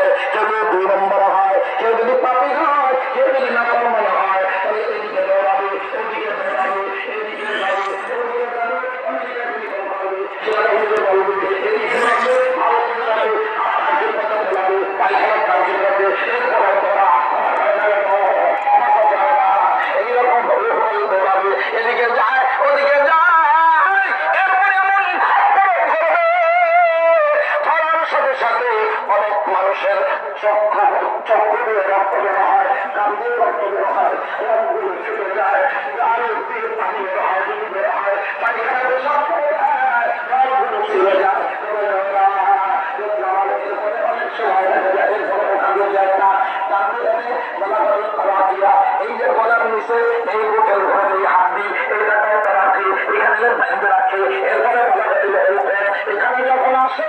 হয়, কেউ যদি 2 নম্বর হয়, কেউ যদি পাপী হয়, কেউ যদি নাফরমান হয়, তাহলে এদিকে দৌড়াবে, ওদিকে দৌড়াবে, এদিকে যাবে, ওদিকে যাবে, ওদিকে বলবে, সেটা বলবে, এদিকে যাবে, ভালো যাবে, আপনাকে কথা বলাবে, পায়খানা কাজে যাবে, এরপরে ধরা এইরকম ভাবে দৌড়াবে, এদিকে যায়, ওদিকে যায়, এরপরে এমন ধরার সাথে সাথে অনেক মানুষের চক্ষু দিয়ে রক্ত বের হয়, কান দিয়ে রক্ত বের হয়, রঙগুলো ছুটে যায়, গাড়ি দিয়ে পানি বের হয়, বের হয়, পায়খানা সব করে দেয়, রঙগুলো ছিঁড়ে যায়, এই যে গলার নিচে এই বুকের ঘরে এই হাড্ডি এই জায়গায় তারা এখানে বাইন্দে রাখে, এরপরে বলা দিল এখানে যখন আসে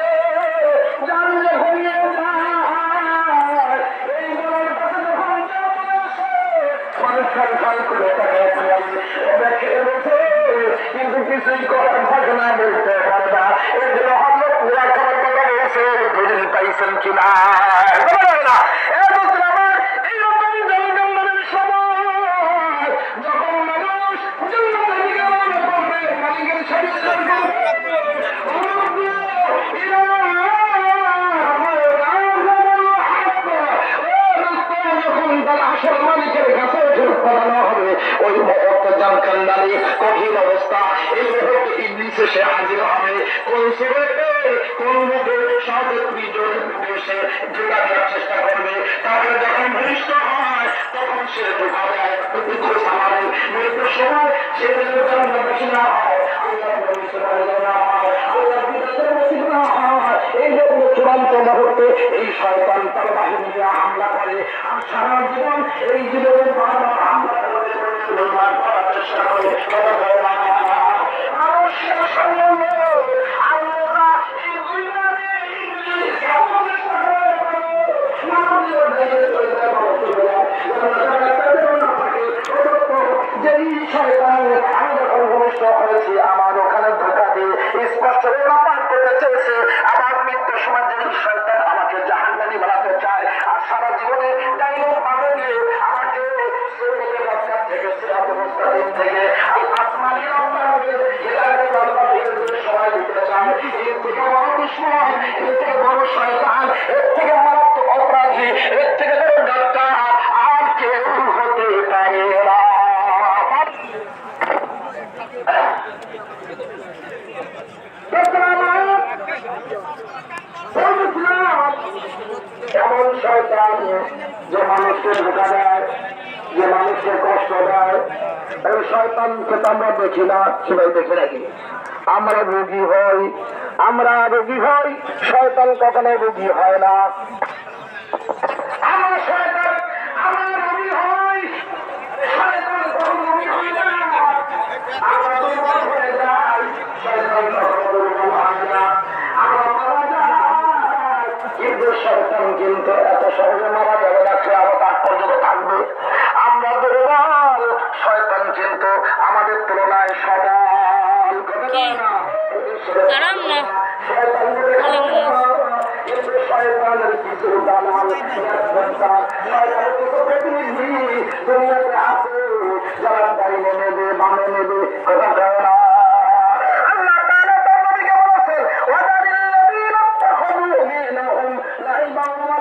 যান যে ঘুমিয়ে এই গলার কাছে যখন মানুষ খাল করে তাকে দেখে বসে কিন্তু কিছুই করার ঘটনা বলতে পারে না। এর জন্য হল পুরা খাবার কথা বলছে দলিল পাইছেন কিনা না। ওই মুহূর্তে জানখানদানি কঠিন অবস্থা, এই মুহূর্তে ইবলিস এসে হাজির হবে কোন সুরতে কোন মুখে সাবেত্রী জোরে এসে জোড়া দেওয়ার চেষ্টা করবে। তাহলে যখন ভূমিষ্ঠ হয় তখন সে ঢুকাবে মৃত্যুর সময় সে না হয় এই জন্য চূড়ান্ত মুহূর্তে এই শয়তান তার বাহিনী নিয়ে হামলা করে আর সারা জীবন এই জীবনের বারবার হামলা করে চেষ্টা করে যেই শয়তান আমি যখন ভূমিষ্ঠ হয়েছি আমার ওখানে ধোঁকা দিয়ে স্পষ্ট পান করতে চেয়েছে, আমার মৃত্যুর সময় যেই শয়তান আমাকে জাহান্নামী বানাতে চায় আর সারা জীবনে ডাইনিং বানিয়ে দিয়ে আমাকে থেকে আসমানি সময় দিতে চান, এর থেকে বড় দুশ্মন, এর থেকে বড় শয়তান, এর থেকে মারাত্মক অপরাধী, এর থেকে বড় ডাক্তার আর কেউ হতে পারে না। এমন শয়তান যে মানুষকে ধোঁকা দেয়, যে মানুষকে কষ্ট দেয়, এই শয়তানকে তো আমরা দেখি না, সবাই দেখে রাখি। আমরা রোগী হই, শয়তান কখনো রোগী হয় না। আমরা শয়তান আমরা রোগী হই, শয়তান কখনো রোগী হয় না। আমরা দুর্বল হয়ে যাই, শয়তান কখনো দুর্বল হয় না। আমরা মারা যাই, কিন্তু শয়তান কিন্তু এত সহজে মারা যাবে না, সে আরো তার পর্যন্ত থাকবে। আমরা দুর্বল, শয়তান কিন্তু আমাদের তুলনায় সবল। শয়তানের কিছু দালাল দুনিয়াতে আছে যারা ডাইনে নেবে বামে নেবে কথা কয় না। আল্লাহ তাআলা তার নবীকে বলেছেন ওয়াদারিল্লাযীনা ইত্তাখাযু দীনাহুম লাইবান ওয়া